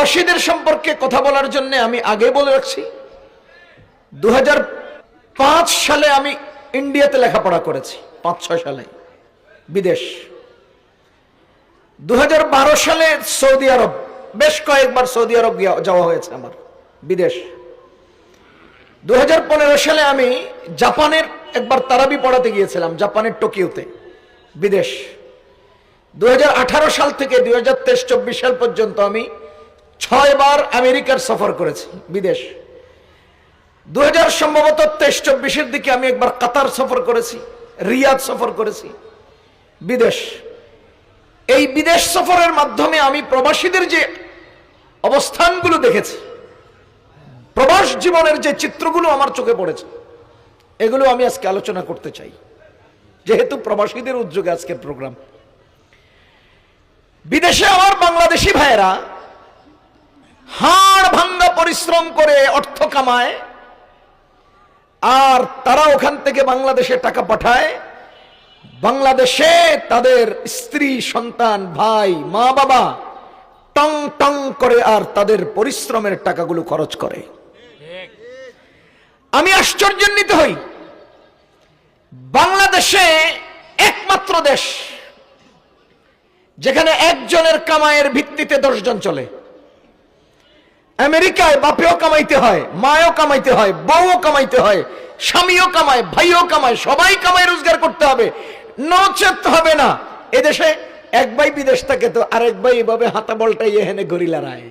প্রবাসীদের সম্পর্কে কথা বলার জন্য আমি আগে বলে রাখছি, 2005 সালে আমি ইন্ডিয়াতে লেখাপড়া করেছি, 5-6 সালে বিদেশ। 2012 সালে সৌদি আরব, বেশ কয়েকবার সৌদি আরব যাওয়া হয়েছে আমার বিদেশ। 2015 সালে আমি জাপানের একবার তারাবি পড়াতে গিয়েছিলাম, জাপানের টোকিওতে, বিদেশ। 2018 সাল থেকে 2023-24 সাল পর্যন্ত আমি 6 বার আমেরিকার সফর করেছি, বিদেশ। 2000 সম্ভবত 23-24 দিকে আমি একবার কাতার সফর করেছি, রিয়াদ সফর করেছি, বিদেশ। এই বিদেশ সফরের মাধ্যমে আমি প্রবাসীদের যে অবস্থানগুলো দেখেছি, প্রবাস জীবনের যে চিত্রগুলো আমার চোখে পড়েছে, এগুলো আমি আজকে আলোচনা করতে চাই, যেহেতু প্রবাসীদের উদ্যোগে আজকের প্রোগ্রাম। বিদেশে আমার বাংলাদেশি ভাইয়েরা হাড় ভাঙ্গা পরিশ্রম করে অর্থ কামায়, আর তারা ওখান থেকে বাংলাদেশে টাকা পাঠায়। বাংলাদেশে তাদের স্ত্রী, সন্তান, ভাই, মা বাবা টং টং করে আর তাদের পরিশ্রমের টাকাগুলো খরচ করে। আমি আশ্চর্যান্বিত হই, বাংলাদেশে একমাত্র দেশ যেখানে একজনের কামাইয়ের ভিত্তিতে 10 জন চলে। আমেরিকায় বাপেও কামাইতে হয়, মাও কামাইতে হয়, বউও কামাইতে হয়, স্বামীও কামায়, ভাইও কামায়, সবাই কামাই রোজগার করতে হবে, নচেত হবে না। এদেশে এক ভাই বিদেশ থাকে তো আরেক ভাই এভাবে হাতা বলটাই এখানে গরিলা রায়।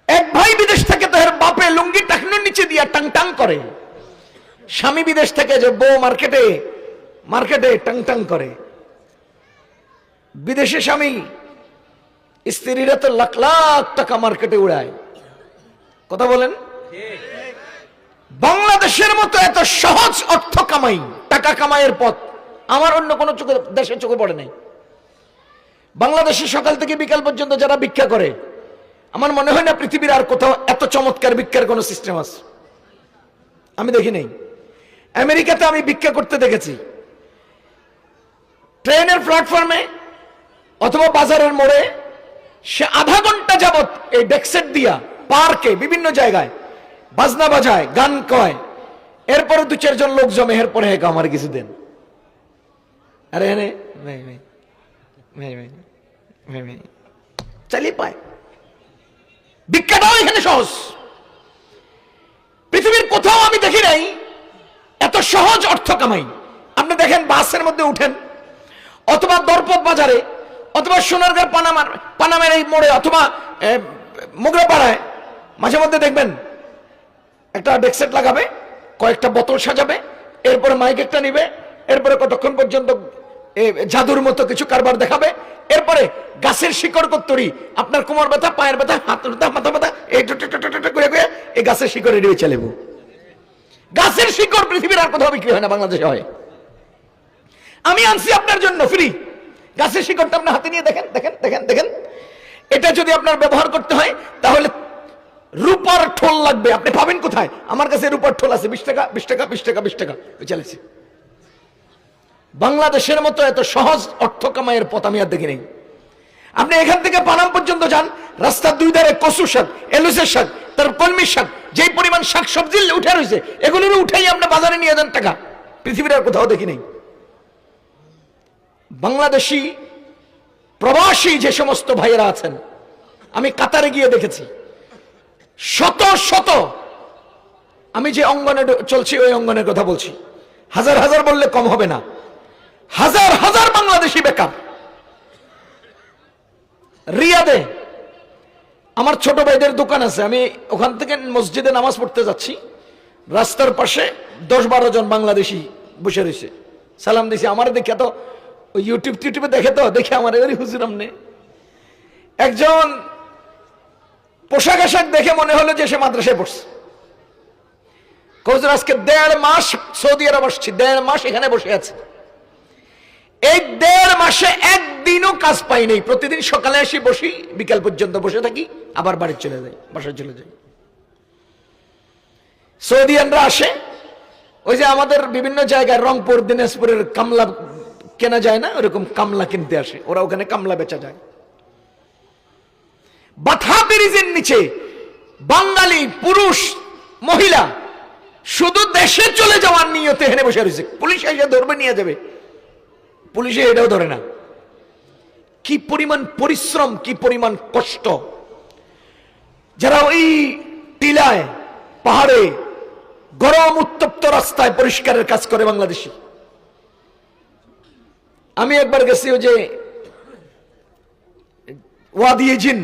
এক ভাই বিদেশ থেকে তো এর বাপে লুঙ্গি টাকনুর নিচে দিয়া টাং টাং করে, স্বামী বিদেশ থেকে যে বউ মার্কেটে মার্কেটে টাং টাং করে। বিদেশে স্বামী স্ত্রীরা তো লাখ লাখ টাকা মার্কেটে উড়ায়, কথা বলেন। বাংলাদেশের মতো এত সহজ অর্থ কামাই, টাকা কামাইয়ের পথ আমার অন্য কোন দেশে চোখে পড়ে নাই। বাংলাদেশে সকাল থেকে বিকাল পর্যন্ত যারা ভিক্ষা করে, আমার মনে হয় না পৃথিবীর আর কোথাও এত চমৎকার ভিক্ষার কোন সিস্টেম আছে, আমি দেখি নাই। আমেরিকাতে আমি ভিক্ষা করতে দেখেছি, ট্রেনের প্ল্যাটফর্মে অথবা বাজারের মোড়ে সে আধা ঘন্টা যাবত এই ডেস্ক দিয়া পার্কে বিভিন্ন জায়গায় বাজনা বাজায়, গান কয়, এরপরে 2-4 জন লোক জমে, এরপরে আমার কিছু দেন। আরে চালিয়ে পায়। ভিক্ষাটাও এখানে সহজ, পৃথিবীর কোথাও আমি দেখি নাই এত সহজ অর্থ কামাই। আপনি দেখেন বাসের মধ্যে উঠেন, অথবা দরপত বাজারে, অথবা সোনারগাঁ পানামের এই মোড়ে, অথবা মোগরাপাড়ায় মাঝে মধ্যে দেখবেন একটা ডেস্ক লাগাবে, কয়েকটা বোতল সাজাবে, এরপরে মাইক একটা নিবে, এরপরে কতক্ষণ পর্যন্ত জাদুর মতো কিছু কারবার দেখাবে, এরপরে গাছের শিকড় কত্তরি, আপনার কোমর ব্যথা, পায়ের ব্যথা, হাত ব্যথা, মাথা ব্যথা, এই গাছের শিকড়ে নিয়ে চলেব। গাছের শিকড় পৃথিবীর আর কোথাও বিক্রি হয় না, বাংলাদেশে হয়। আমি আনছি আপনার জন্য ফ্রি গাছের শিকড়টা, আপনার হাতে নিয়ে দেখেন দেখেন দেখেন দেখেন। এটা যদি আপনার ব্যবহার করতে হয় তাহলে রূপার ঠোল লাগবে, আপনি পাবেন কোথায়? আমার কাছে রূপার ঠোল আছে, 20 টাকা 20 টাকা 20 টাকা 20 টাকা চলেছে। বাংলাদেশের মতো এত সহজ অর্থ কামাইয়ের পথ আমি আর দেখি নেই। আপনি এখান থেকে পানাম পর্যন্ত যান, রাস্তার 2 ধারে কচু শাক, এলুসের শাক, তার কলমি শাক, যেই পরিমাণ শাক সবজি উঠে রয়েছে, এগুলোর উঠাই আপনি বাজারে নিয়ে যান টাকা, পৃথিবীর আর কোথাও দেখি নেই। বাংলাদেশি প্রবাসী যে সমস্ত ভাইয়েরা আছেন, আমি কাতারে গিয়ে দেখেছি শত শত, আমি যে অঙ্গনে চলছি ওই অঙ্গনের কথা বলছি, হাজার হাজার বললে কম হবে না, হাজার হাজার বাংলাদেশি বেকার। রিয়াদে আমার ছোট ভাইদের দোকান আছে, আমি ওখান থেকে মসজিদে নামাজ পড়তে যাচ্ছি, রাস্তার পাশে 10-12 জন বাংলাদেশি বসে রয়েছে, সালাম দিছি। আমার দেখে তো ইউটিউবে দেখে, তো দেখে আমার হুজুর আমনে একজন পোশাক আশাক দেখে মনে হলো যে সে মাদ্রাসায় পড়ছে। আজকে 1.5 মাস সৌদি আরব আসছি, 1.5 মাস এখানে বসে আছে। এই 1.5 মাসে একদিনও কাজ পাই নাই। প্রতিদিন সকালে আসি, বসি, বিকাল পর্যন্ত বসে থাকি, আবার বাড়ি চলে যাই, বাসায় চলে যাই। সৌদিয়ানরা আসে, ওই যে আমাদের বিভিন্ন জায়গায় রংপুর, দিনাজপুরের কামলা কেনা যায় না, ওরকম কামলা কিনতে আসে ওরা, ওখানে কামলা বেচা যায়। বাথা ব্রিজের নিচে বাঙালি পুরুষ মহিলা শুধু দেশে চলে যাওয়ার নিয়তে হেনে বসে রয়েছে। পুলিশ এসে ধরবে, নিয়ে যাবে, পুলিশে এটাও ধরে না। কি পরিমাণ পরিশ্রম, কি পরিমাণ কষ্ট। যারা ওই টিলায় পাহাড়ে গরম উত্তপ্ত রাস্তায় পরিষ্কারের কাজ করে বাংলাদেশি। আমি একবার গেছি ওই যে ওয়াদি জিন,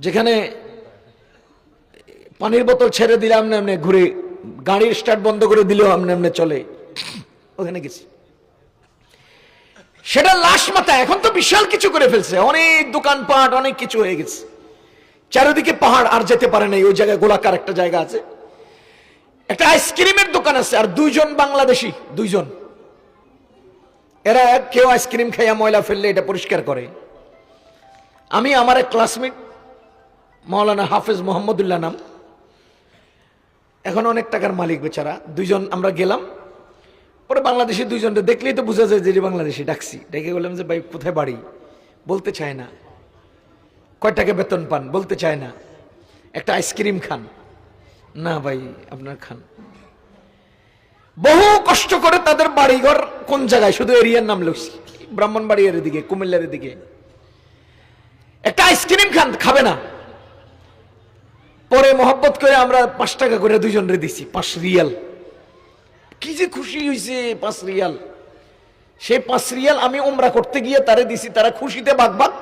যেখানে পানির বোতল ছেড়ে দিলাম এমনি ঘুরে, গাড়ির স্টার্ট বন্ধ করে দিলেও এমনি চলে, ওখানে গেছি। সেটা লাশ মাথা, এখন তো বিশাল কিছু করে ফেলছে, অনেক দোকানপাট, অনেক কিছু হয়ে গেছে, চারিদিকে পাহাড়, আর যেতে পারে নাই। ওই জায়গায় গোলাকার একটা জায়গা আছে, একটা আইসক্রিমের দোকান আছে, আর দুইজন বাংলাদেশি, দুইজন, এরা কেউ আইসক্রিম খাইয়া ময়লা ফেললে এটা পরিষ্কার করে। আমি আমার এক ক্লাসমেট মাওলানা হাফেজ মোহাম্মদুল্লাহ নাম, এখন অনেক টাকার মালিক বেচারা, দুইজন আমরা গেলাম। পরে বাংলাদেশি দুইজনকে দেখলেই তো বোঝা যায় যে বাংলাদেশি। ডাকছি, ডেকে বললাম যে ভাই কোথায় বাড়ি, বলতে চায় না। কয় টাকা বেতন পান, বলতে চায় না। একটা আইসক্রিম খান, না ভাই আপনার খান। বহু কষ্ট করে তাদের বাড়িঘর কোন জায়গায়, শুধু এরিয়ার নাম লিখছি, ব্রাহ্মণবাড়িয়ার দিকে, কুমিল্লার দিকে। একটা আইসক্রিম খান, খাবে না। পরে মহব্বত করে আমরা 5 টাকা করে দুইজনরে দিছি, 5 রিয়াল। কি যে খুশি হয়েছে, 5 রিয়াল। সেই 5 রিয়াল আমি উমরা করতে গিয়ে তারে দিছি, তারা খুশিতে বাগবাগ।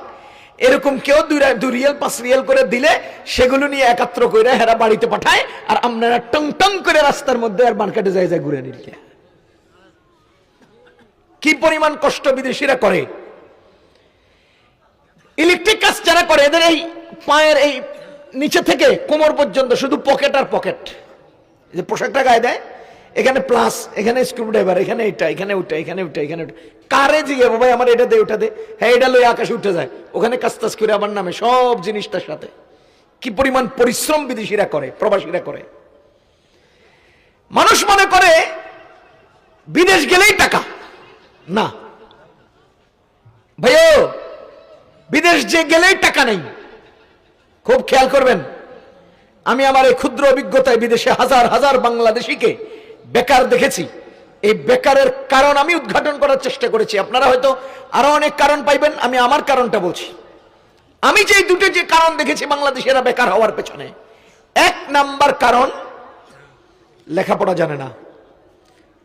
এরকম কেউ 2 রিয়াল 5 রিয়াল করে দিলে সেগুলো নিয়ে একাত্র করে হেরা বাড়িতে পাঠায়, আর আপনারা টং টং করে রাস্তার মধ্যে আর মার্কেটে যায় যায় ঘুরে নিল। কি পরিমাণ কষ্ট বিদেশিরা করে। ইলেকট্রিক কাজ যারা করে, এদের এই পায়ের এই নিচে থেকে কোমর পর্যন্ত শুধু পকেট আর পকেট, যে পোশাকটা গায়ে দেয়, এখানে প্লাস, এখানে স্ক্রুড্রাইভার, এখানে এটা, এখানে ওটা, এখানে ওটা, এখানে ওটা। কারে জিগে ভাই আমার এটা দে, ওটা দে, হ্যাঁ এটা লই আকাশে উঠে যায়, ওখানে কাজ টাজ করে আমার নামে সব জিনিসটার সাথে। কি পরিমাণ পরিশ্রম বিদেশিরা করে, প্রবাসীরা করে। মানুষ মনে করে বিদেশ গেলেই টাকা, না ভাইও, বিদেশ যে গেলেই টাকা নেই। খুব খেয়াল করবেন। আমি আমার এই ক্ষুদ্র অভিজ্ঞতায় বিদেশে হাজার হাজার বাংলাদেশিকে বেকার দেখেছি। এই বেকারের কারণ আমি উদ্ঘাটন করার চেষ্টা করেছি। আপনারা হয়তো আরো অনেক কারণ পাইবেন, আমি আমার কারণটা বলছি। আমি যে দুটো যে কারণ দেখেছি বাংলাদেশিরা বেকার হওয়ার পেছনে, 1 নাম্বার কারণ লেখাপড়া জানে না,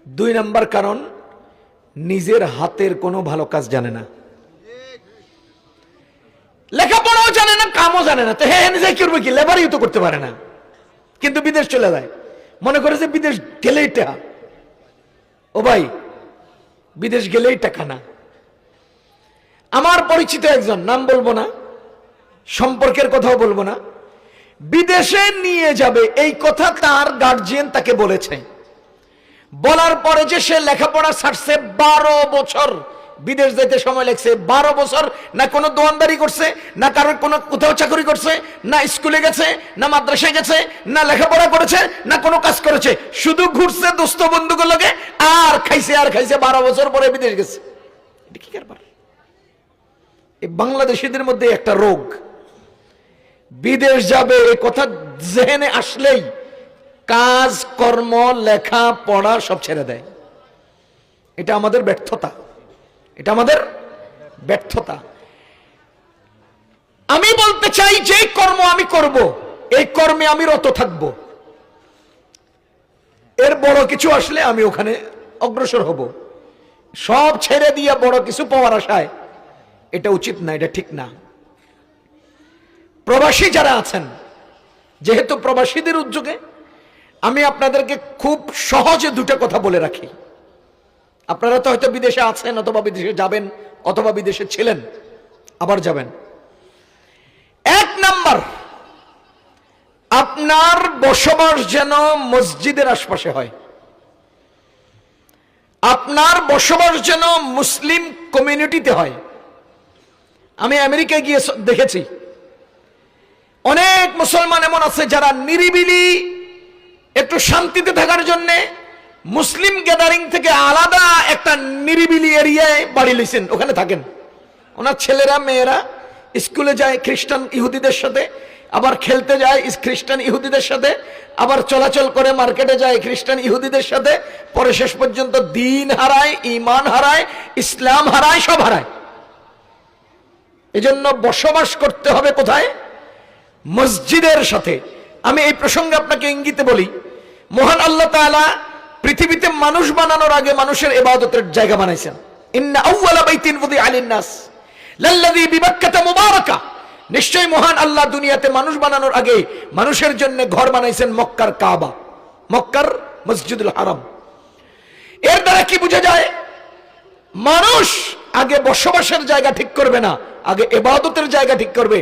2 নাম্বার কারণ নিজের হাতের কোনো ভালো কাজ জানে না। লেখাপড়াও জানে না, কামও জানে না, তো হ্যাঁ নিজে কি করবে, কি লেবারই তো করতে পারে না, কিন্তু বিদেশ চলে যায়, মনে করে যে বিদেশ গেলেই টাকা। ও ভাই, বিদেশ গেলেই টাকা না। আমার পরিচিত একজন, নাম বলবো না, সম্পর্কের কথাও বলবো না, বিদেশে নিয়ে যাবে এই কথা তার গার্জিয়ান তাকে বলেছে। বলার পরে যে সে লেখাপড়া ছাড়ছে, 12 বছর বিদেশ যেতে সময় লাগছে। 12 বছর না কোনো দোয়ানদারি করছে, না কারোর কোনো কোথাও চাকরি করছে, না স্কুলে গেছে, না মাদ্রাসায় গেছে, না লেখাপড়া করেছে, না কোনো কাজ করেছে, শুধু ঘুরছে দোস্ত বন্ধুগুলোর লগে, আর খাইছে আর খাইছে। 12 বছর পরে বিদেশ গেছে। এটা কি কারবার? এই বাংলাদেশিদের মধ্যে একটা রোগ, বিদেশ যাবে এই কথা জেনে আসলেই কাজ কর্ম লেখা পড়া সব ছেড়ে দেয়। এটা আমাদের ব্যর্থতা, এটা আমাদের ব্যর্থতা। আমি বলতে চাই, যে কর্ম আমি করব, এই কর্মে আমি রত থাকব, এর বড় কিছু আসলে আমি ওখানে অগ্রসর হব। সব ছেড়ে দিয়ে বড় কিছু পাওয়ার আশায়, এটা উচিত না, এটা ঠিক না। প্রবাসী যারা আছেন, যেহেতু প্রবাসীদের উদ্যোগে আমি আপনাদেরকে খুব সহজে 2টা কথা বলে রাখি। আপনারা তো হয়তো বিদেশে আছেন, অথবা বিদেশে যাবেন, অথবা বিদেশে ছিলেন, আবার যাবেন। 1 নাম্বার, আপনার বসবাস যেন মসজিদের আশপাশে হয়। আপনার বসবাস যেন মুসলিম কমিউনিটিতে হয়। আমি আমেরিকায় গিয়ে দেখেছি, অনেক মুসলমান এমন আছে যারা নিরিবিলি একটু শান্তিতে থাকার জন্য মুসলিম গ্যাদারিং থেকে আলাদা একটা নিরিবিলি এরিয়ায় বাড়ি লইছেন, ওখানে থাকেন। ওনার ছেলেরা মেয়েরা স্কুলে যায় খ্রিস্টান ইহুদিদের সাথে, আবার খেলতে যায় খ্রিস্টান ইহুদিদের সাথে, আবার চলাচল করে মার্কেটে যায় খ্রিস্টান ইহুদিদের সাথে, পরে শেষ পর্যন্ত দিন হারায়, ঈমান হারায়, ইসলাম হারায়, সব হারায়। এজন্য বসবাস করতে হবে কোথায়? মসজিদের সাথে। আমি এই প্রসঙ্গে আপনাকে ইঙ্গিতে বলি, মহান আল্লাহ তাআলা পৃথিবীতে মানুষ বানানোর আগে মানুষের ইবাদতের জায়গা বানাইছেন। ইন্না আউওয়ালা বাইতিন উযিআ লিন-নাস লাল্লাযী বিবাক্কাতা মুবারাকা। নিশ্চয়ই মহান আল্লাহ দুনিয়াতে মানুষ বানানোর আগে মানুষের জন্য ঘর বানাইছেন মক্কার কাবা, মক্কার মসজিদুল হারাম। এর দ্বারা কি বোঝা যায়? মানুষ আগে বসবাসের জায়গা ঠিক করবে না, আগে ইবাদতের জায়গা ঠিক করবে,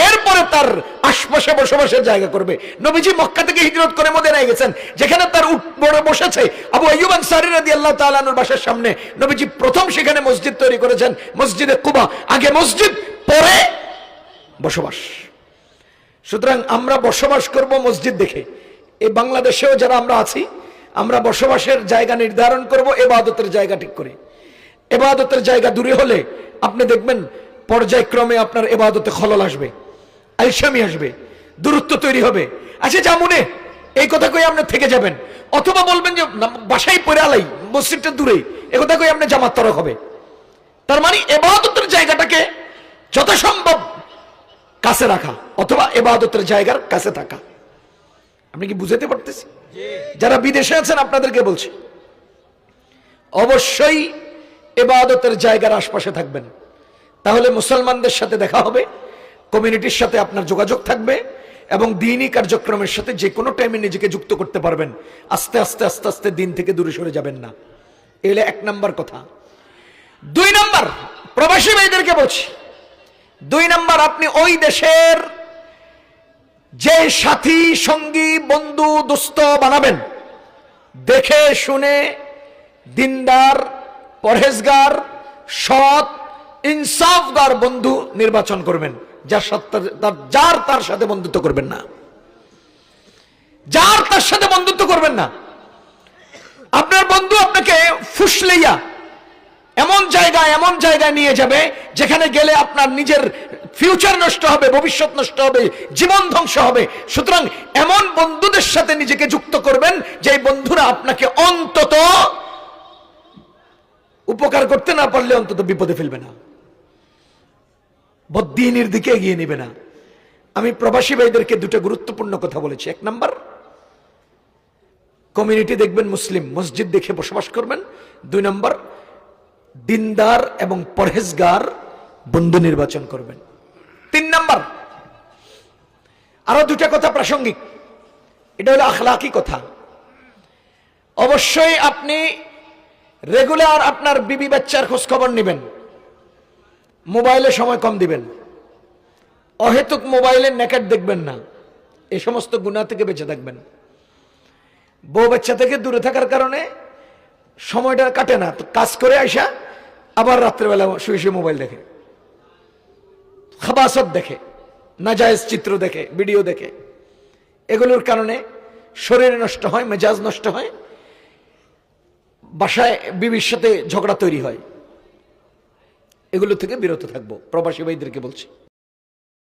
এরপরে তার আশপাশে বসবাসের জায়গা করবে। নবীজি মক্কা থেকে হিজরত করে মদিনায় গেছেন, যেখানে তার উট বড় বসেছে আবু আইয়ুব আনসারী রাদিয়াল্লাহু তাআলা আনহুর বাসার সামনে। নবীজি প্রথম সেখানে মসজিদ তৈরি করেছেন, মসজিদে কুবা। আগে মসজিদ, পরে বসবাস। সুতরাং আমরা বসবাস করব মসজিদ দেখে। এই বাংলাদেশেও যারা আমরা আছি, আমরা বসবাসের জায়গা নির্ধারণ করব ইবাদতের জায়গা ঠিক করে। ইবাদতের জায়গা দূরে হলে আপনি দেখবেন পর্যায়ক্রমে আপনার ইবাদতে খলল আসবে, আলসামি আসবে, দূরত্ব তৈরি হবে। আচ্ছা জামুনে এই কথা কই আপনি থেকে যাবেন, অথবা বলবেন যে বাসায় পড়ে আলাই, মসজিদটা দূরে, এ কথা কই আপনি জামাত তরক হবে। তার মানে ইবাদতের জায়গাটাকে যথাসম্ভব কাছে রাখা, অথবা ইবাদতের জায়গার কাছে থাকা। আপনি কি বুঝাতে পারতেছি? যারা বিদেশে আছেন আপনাদেরকে বলছি, অবশ্যই ইবাদতের জায়গার আশপাশে থাকবেন। তাহলে মুসলমানদের সাথে দেখা হবে, কমিউনিটির সাথে আপনার যোগাযোগ থাকবে, এবং দ্বীনি কার্যক্রমের সাথে যে কোনো টাইমে নিজেকে যুক্ত করতে পারবেন। আস্তে আস্তে আস্তে আস্তে দিন থেকে দূরে সরে যাবেন না। এলে 1 নাম্বার কথা। 2 নাম্বার, প্রবাসী ভাইদেরকে বলছি, 2 নাম্বার, আপনি ওই দেশের যে সাথী, সঙ্গী, বন্ধু, দোস্ত বানাবেন, দেখে শুনে দিনদার, পরহেজগার, সৎ, ইনসাফগার বন্ধু নির্বাচন করবেন। যার তার সাথে বন্ধুত্ব করবেন না, যার তার সাথে বন্ধুত্ব করবেন না। আপনার বন্ধু আপনাকে ফুসলাইয়া এমন জায়গায় নিয়ে যাবে যেখানে গেলে আপনার নিজের ফিউচার নষ্ট হবে, ভবিষ্যৎ নষ্ট হবে, জীবন ধ্বংস হবে। সুতরাং এমন বন্ধুদের সাথে নিজেকে যুক্ত করবেন যে বন্ধুরা আপনাকে অন্তত উপকার করতে না পারলে অন্তত বিপদে ফেলবে না, বদ্দীনের দিকে এগিয়ে নেবে না। আমি প্রবাসী ভাইদেরকে 2টা গুরুত্বপূর্ণ কথা বলেছি। 1 নাম্বার, কমিউনিটি দেখবেন মুসলিম, মসজিদ দেখে বসবাস করবেন। 2 নাম্বার, দিনদার এবং পরহেজগার বন্ধু নির্বাচন করবেন। 3 নাম্বার, আরো 2টা কথা প্রাসঙ্গিক, এটা হলো আখলাকি কথা। অবশ্যই আপনি রেগুলার আপনার বিবি বাচ্চার খোঁজ খবর নেবেন, মোবাইলে সময় কম দিবেন, অহেতুক মোবাইলে নেকেট দেখবেন না, এই সমস্ত গুনাহ থেকে বেঁচে থাকবেন। বউ বাচ্চা থেকে দূরে থাকার কারণে সময়টা কাটে না, তো কাজ করে আইসা আবার রাত্রেবেলা শুয়ে শুয়ে মোবাইল দেখে, খাবাসত দেখে, নাজায়েজ চিত্র দেখে, ভিডিও দেখে। এগুলোর কারণে শরীর নষ্ট হয়, মেজাজ নষ্ট হয়, বাসায় বিবির সাথে ঝগড়া তৈরি হয়। এগুলো থেকে বিরত থাকবো, প্রবাসী ভাইদেরকে বলছি।